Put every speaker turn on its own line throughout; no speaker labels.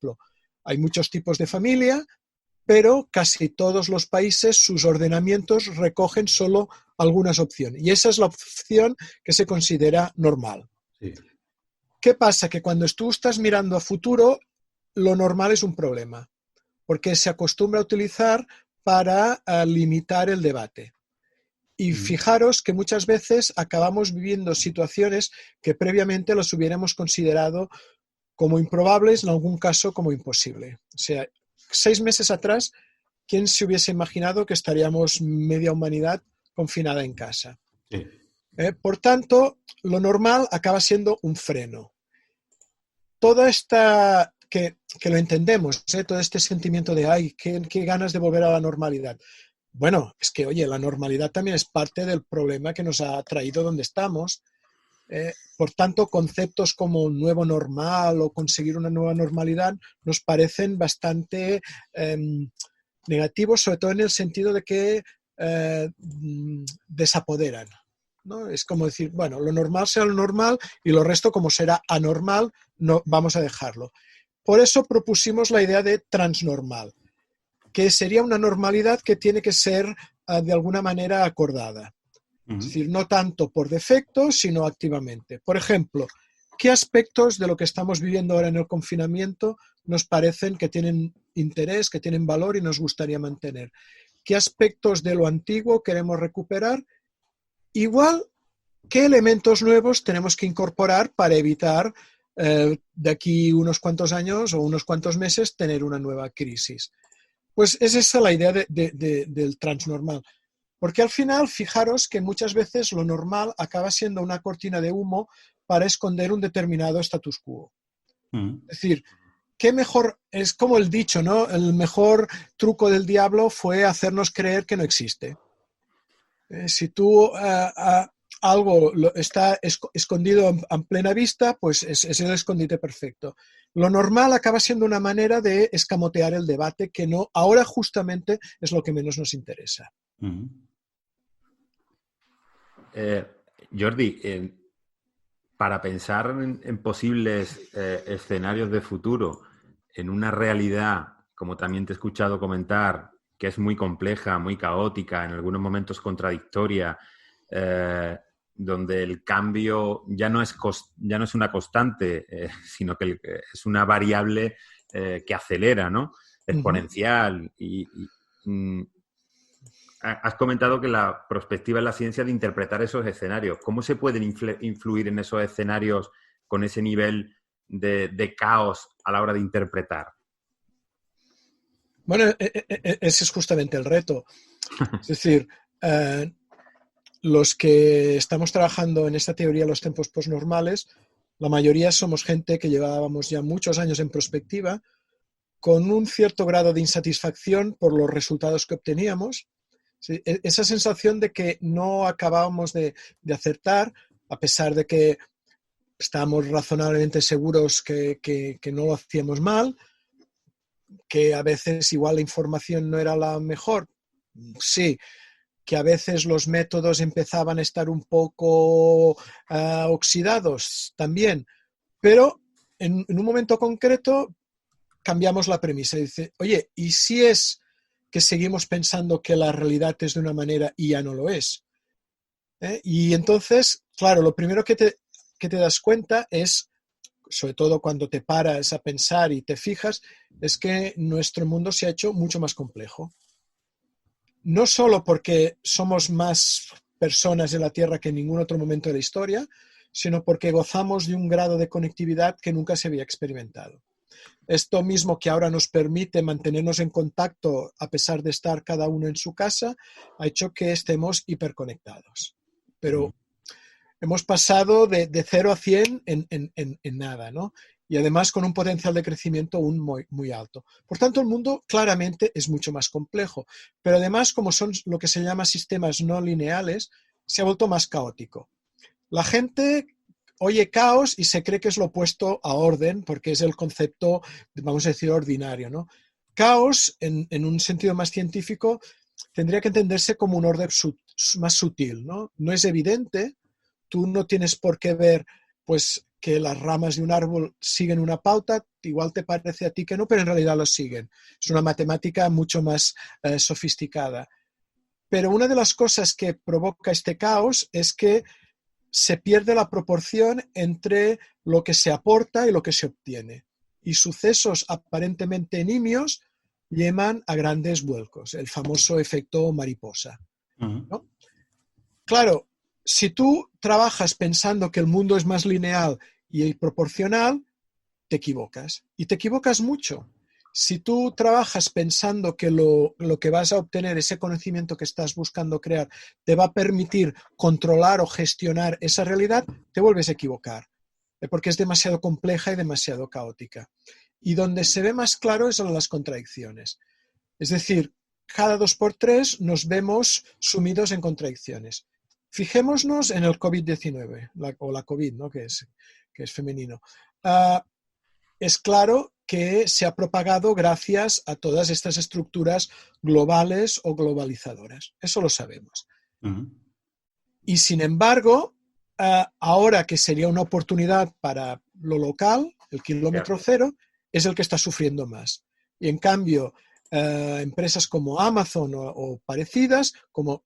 ejemplo, hay muchos tipos de familia, pero casi todos los países, sus ordenamientos recogen solo algunas opciones. Y esa es la opción que se considera normal.
Sí.
¿Qué pasa? Que cuando tú estás mirando a futuro, lo normal es un problema, porque se acostumbra a utilizar para limitar el debate. Y fijaros que muchas veces acabamos viviendo situaciones que previamente las hubiéramos considerado como improbables, en algún caso como imposible. O sea, 6 meses atrás, ¿quién se hubiese imaginado que estaríamos media humanidad confinada en casa?
Sí.
Por tanto, lo normal acaba siendo un freno. Toda esta, que lo entendemos, todo este sentimiento de, ay, qué ganas de volver a la normalidad. Bueno, es que, oye, la normalidad también es parte del problema que nos ha traído donde estamos. Por tanto, conceptos como un nuevo normal o conseguir una nueva normalidad nos parecen bastante negativos, sobre todo en el sentido de que desapoderan, ¿no? Es como decir, bueno, lo normal será lo normal y lo resto, como será anormal, no vamos a dejarlo. Por eso propusimos la idea de transnormal, que sería una normalidad que tiene que ser de alguna manera acordada. Es decir, no tanto por defecto, sino activamente. Por ejemplo, ¿qué aspectos de lo que estamos viviendo ahora en el confinamiento nos parecen que tienen interés, que tienen valor y nos gustaría mantener? ¿Qué aspectos de lo antiguo queremos recuperar? Igual, ¿qué elementos nuevos tenemos que incorporar para evitar de aquí unos cuantos años o unos cuantos meses tener una nueva crisis? Pues es esa la idea del transnormal. Porque al final, fijaros que muchas veces lo normal acaba siendo una cortina de humo para esconder un determinado status quo. Es decir, ¿qué mejor? Es como el dicho, ¿no? El mejor truco del diablo fue hacernos creer que no existe. Si tú algo está escondido en plena vista, pues es el escondite perfecto. Lo normal acaba siendo una manera de escamotear el debate que no, ahora justamente es lo que menos nos interesa.
Jordi, para pensar en posibles escenarios de futuro, en una realidad, como también te he escuchado comentar, que es muy compleja, muy caótica, en algunos momentos contradictoria, donde el cambio ya no es una constante, sino que es una variable que acelera, ¿no? Exponencial. Has comentado que la perspectiva es la ciencia de interpretar esos escenarios. ¿Cómo se pueden influir en esos escenarios con ese nivel de caos a la hora de interpretar?
Bueno, ese es justamente el reto. Es decir, los que estamos trabajando en esta teoría de los tiempos postnormales, la mayoría somos gente que llevábamos ya muchos años en prospectiva, con un cierto grado de insatisfacción por los resultados que obteníamos. Sí, esa sensación de que no acabábamos de acertar, a pesar de que estábamos razonablemente seguros que no lo hacíamos mal, que a veces igual la información no era la mejor, sí, que a veces los métodos empezaban a estar un poco oxidados también, pero en un momento concreto cambiamos la premisa y dice, oye, ¿y si es que seguimos pensando que la realidad es de una manera y ya no lo es? Y entonces, claro, lo primero que te das cuenta es, sobre todo cuando te paras a pensar y te fijas, es que nuestro mundo se ha hecho mucho más complejo. No solo porque somos más personas en la Tierra que en ningún otro momento de la historia, sino porque gozamos de un grado de conectividad que nunca se había experimentado. Esto mismo que ahora nos permite mantenernos en contacto a pesar de estar cada uno en su casa, ha hecho que estemos hiperconectados. Pero hemos pasado de 0 a 100 en nada, ¿no? Y además con un potencial de crecimiento aún muy, muy alto. Por tanto, el mundo claramente es mucho más complejo, pero además, como son lo que se llama sistemas no lineales, se ha vuelto más caótico. La gente oye caos y se cree que es lo opuesto a orden, porque es el concepto, vamos a decir, ordinario, ¿no? Caos, en un sentido más científico, tendría que entenderse como un orden más sutil, ¿no? No es evidente, tú no tienes por qué ver, pues, que las ramas de un árbol siguen una pauta, igual te parece a ti que no, pero en realidad lo siguen. Es una matemática mucho más sofisticada. Pero una de las cosas que provoca este caos es que se pierde la proporción entre lo que se aporta y lo que se obtiene. Y sucesos aparentemente nimios llevan a grandes vuelcos, el famoso efecto mariposa, ¿no? Claro, si tú trabajas pensando que el mundo es más lineal y proporcional, te equivocas. Y te equivocas mucho. Si tú trabajas pensando que lo que vas a obtener, ese conocimiento que estás buscando crear, te va a permitir controlar o gestionar esa realidad, te vuelves a equivocar, porque es demasiado compleja y demasiado caótica. Y donde se ve más claro es en las contradicciones. Es decir, cada 2x3 nos vemos sumidos en contradicciones. Fijémonos en el COVID-19, o la COVID, ¿no? que es femenino. Es claro que se ha propagado gracias a todas estas estructuras globales o globalizadoras. Eso lo sabemos. Y sin embargo, ahora que sería una oportunidad para lo local, el kilómetro cero, es el que está sufriendo más. Y en cambio, empresas como Amazon o parecidas, como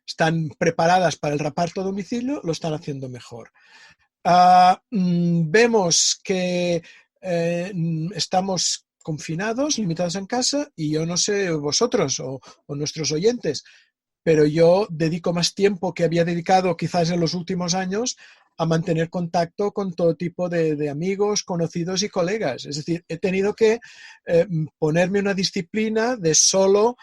están preparadas para el reparto a domicilio, lo están haciendo mejor. Vemos que estamos confinados, limitados en casa, y yo no sé vosotros o nuestros oyentes, pero yo dedico más tiempo que había dedicado quizás en los últimos años a mantener contacto con todo tipo de amigos, conocidos y colegas. Es decir, he tenido que ponerme una disciplina de solo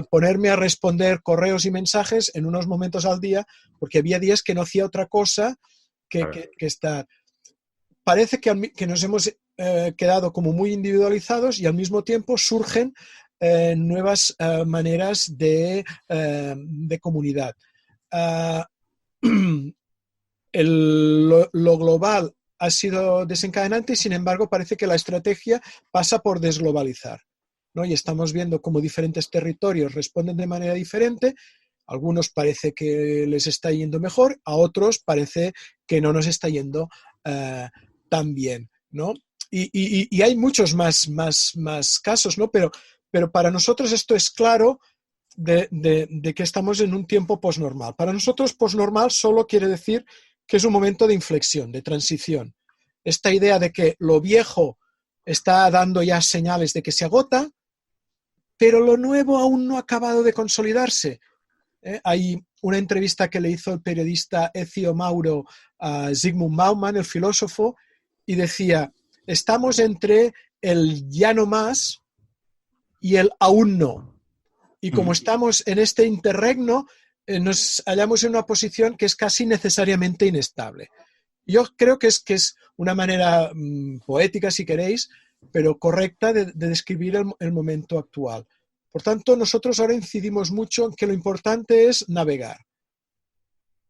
ponerme a responder correos y mensajes en unos momentos al día, porque había días que no hacía otra cosa que estar. Parece que nos hemos quedado como muy individualizados y al mismo tiempo surgen nuevas maneras de comunidad. Lo global ha sido desencadenante y sin embargo parece que la estrategia pasa por desglobalizar, ¿no? Y estamos viendo cómo diferentes territorios responden de manera diferente. Algunos parece que les está yendo mejor, a otros parece que no nos está yendo tan bien, ¿no? Y hay muchos más casos, ¿no? Pero para nosotros esto es claro de que estamos en un tiempo posnormal. Para nosotros posnormal solo quiere decir que es un momento de inflexión, de transición. Esta idea de que lo viejo está dando ya señales de que se agota, pero lo nuevo aún no ha acabado de consolidarse. Hay una entrevista que le hizo el periodista Ezio Mauro a Zygmunt Bauman, el filósofo, y decía, estamos entre el ya no más y el aún no. Y como estamos en este interregno, nos hallamos en una posición que es casi necesariamente inestable. Yo creo que es una manera poética, si queréis, pero correcta de describir el momento actual. Por tanto, nosotros ahora incidimos mucho en que lo importante es navegar.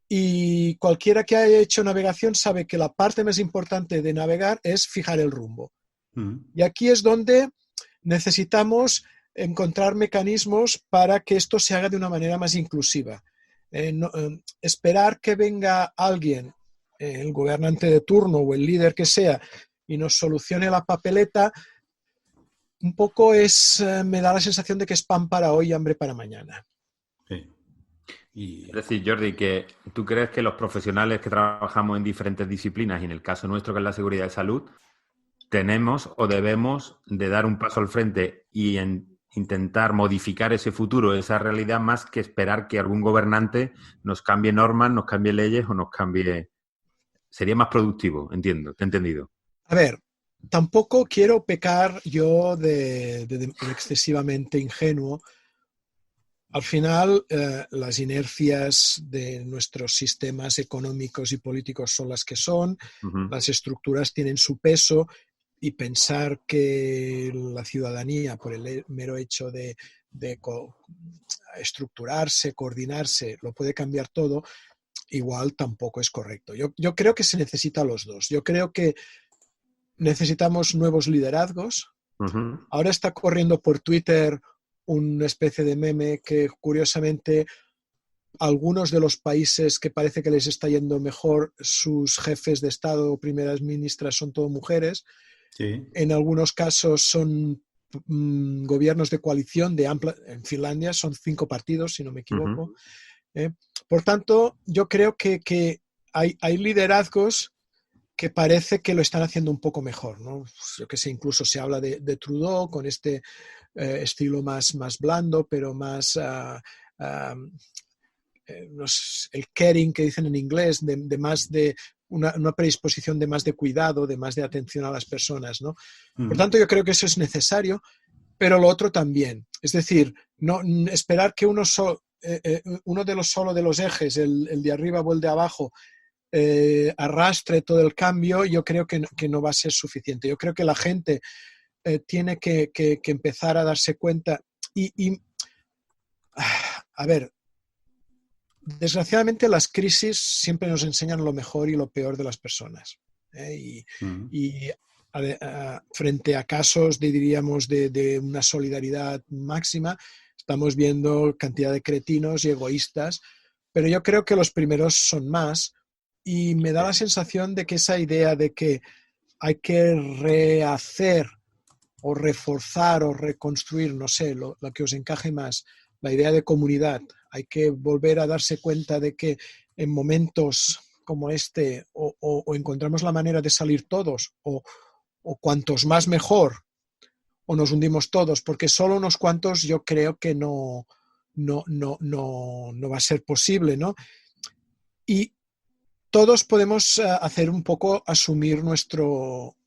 Y cualquiera que haya hecho navegación sabe que la parte más importante de navegar es fijar el rumbo. Y aquí es donde necesitamos encontrar mecanismos para que esto se haga de una manera más inclusiva. Esperar que venga alguien, el gobernante de turno o el líder que sea, y nos solucione la papeleta, un poco me da la sensación de que es pan para hoy y hambre para mañana.
Sí. Es decir, Jordi, que tú crees que los profesionales que trabajamos en diferentes disciplinas, y en el caso nuestro que es la seguridad de salud, tenemos o debemos de dar un paso al frente y intentar modificar ese futuro, esa realidad, más que esperar que algún gobernante nos cambie normas, nos cambie leyes o nos cambie... Sería más productivo, entiendo, te he entendido.
A ver, tampoco quiero pecar yo de excesivamente ingenuo. Al final, las inercias de nuestros sistemas económicos y políticos son las que son, las estructuras tienen su peso, y pensar que la ciudadanía, por el mero hecho de estructurarse, coordinarse, lo puede cambiar todo, igual tampoco es correcto. Yo creo que se necesita los dos. Yo creo que necesitamos nuevos liderazgos. Ahora está corriendo por Twitter una especie de meme que curiosamente algunos de los países que parece que les está yendo mejor, sus jefes de Estado o primeras ministras son todo mujeres.
Sí.
En algunos casos son gobiernos de coalición en Finlandia son 5 partidos, si no me equivoco. Por tanto, yo creo que hay liderazgos que parece que lo están haciendo un poco mejor, ¿no? Yo que sé, incluso se habla de Trudeau con este estilo más blando, pero más el caring que dicen en inglés, de más de una predisposición de más de cuidado, de más de atención a las personas, ¿no? Por tanto, yo creo que eso es necesario, pero lo otro también. Es decir, no esperar que uno de los ejes, el de arriba o el de abajo, arrastre todo el cambio, yo creo que no va a ser suficiente. Yo creo que la gente tiene que empezar a darse cuenta a ver, desgraciadamente las crisis siempre nos enseñan lo mejor y lo peor de las personas. Frente a casos diríamos de una solidaridad máxima, estamos viendo cantidad de cretinos y egoístas, pero yo creo que los primeros son más. Y me da la sensación de que esa idea de que hay que rehacer o reforzar o reconstruir, no sé, lo que os encaje más, la idea de comunidad. Hay que volver a darse cuenta de que en momentos como este o encontramos la manera de salir todos o cuantos más mejor o nos hundimos todos, porque solo unos cuantos yo creo que no va a ser posible, ¿no? Y todos podemos hacer un poco, asumir nuestro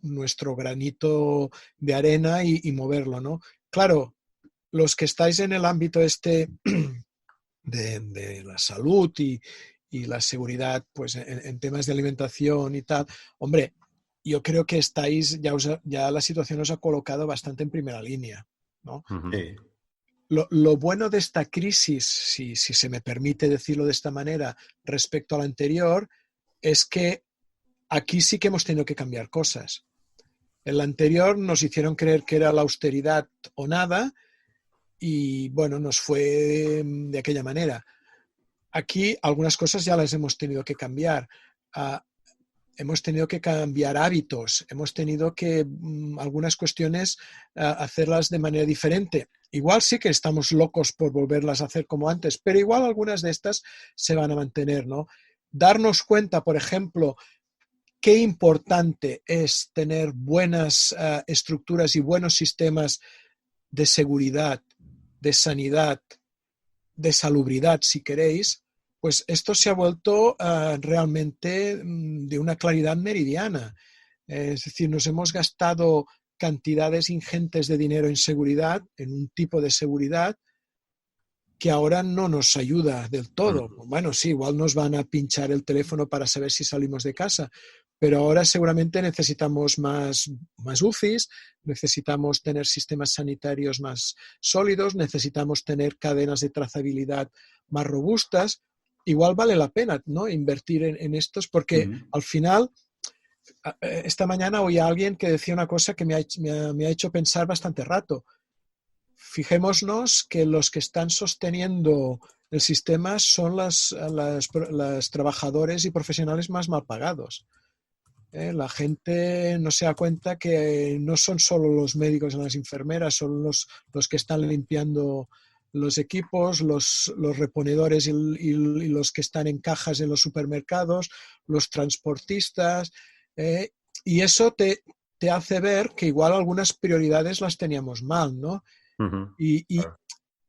granito de arena y moverlo, ¿no? Claro, los que estáis en el ámbito de la salud y la seguridad, pues en temas de alimentación y tal, hombre, yo creo que ya la situación os ha colocado bastante en primera línea, ¿no?
Sí.
Lo bueno de esta crisis, si se me permite decirlo de esta manera, respecto a la anterior, es que aquí sí que hemos tenido que cambiar cosas. En la anterior nos hicieron creer que era la austeridad o nada y bueno, nos fue de aquella manera. Aquí algunas cosas ya las hemos tenido que cambiar. Hemos tenido que cambiar hábitos, hemos tenido que algunas cuestiones hacerlas de manera diferente. Igual sí que estamos locos por volverlas a hacer como antes, pero igual algunas de estas se van a mantener, ¿no? Darnos cuenta, por ejemplo, qué importante es tener buenas estructuras y buenos sistemas de seguridad, de sanidad, de salubridad, si queréis, pues esto se ha vuelto realmente de una claridad meridiana. Es decir, nos hemos gastado cantidades ingentes de dinero en seguridad, en un tipo de seguridad que ahora no nos ayuda del todo. Bueno, sí, igual nos van a pinchar el teléfono para saber si salimos de casa, pero ahora seguramente necesitamos más UCIs, necesitamos tener sistemas sanitarios más sólidos, necesitamos tener cadenas de trazabilidad más robustas. Igual vale la pena, ¿no?, invertir en estos, porque al final, esta mañana oí a alguien que decía una cosa que me ha hecho pensar bastante rato. Fijémonos que los que están sosteniendo el sistema son las trabajadores y profesionales más mal pagados. La gente no se da cuenta que no son solo los médicos y las enfermeras, son los que están limpiando los equipos, los reponedores y los que están en cajas en los supermercados, los transportistas, y eso te hace ver que igual algunas prioridades las teníamos mal, ¿no? Y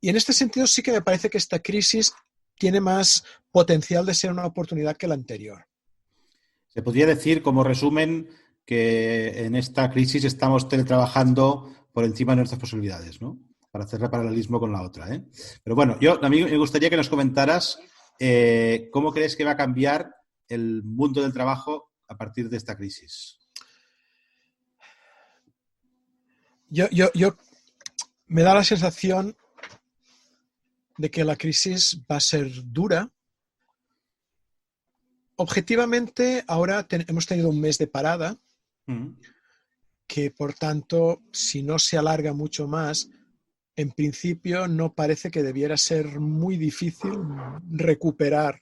en este sentido sí que me parece que esta crisis tiene más potencial de ser una oportunidad que la anterior.
Se podría decir, como resumen, que en esta crisis estamos teletrabajando por encima de nuestras posibilidades, ¿no? Para hacer el paralelismo con la otra, ¿eh? Pero bueno, a mí me gustaría que nos comentaras cómo crees que va a cambiar el mundo del trabajo a partir de esta crisis.
Yo me da la sensación de que la crisis va a ser dura. Objetivamente, ahora hemos tenido un mes de parada, que por tanto, si no se alarga mucho más, en principio no parece que debiera ser muy difícil recuperar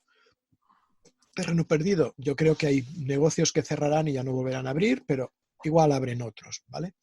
terreno perdido. Yo creo que hay negocios que cerrarán y ya no volverán a abrir, pero igual abren otros, ¿vale?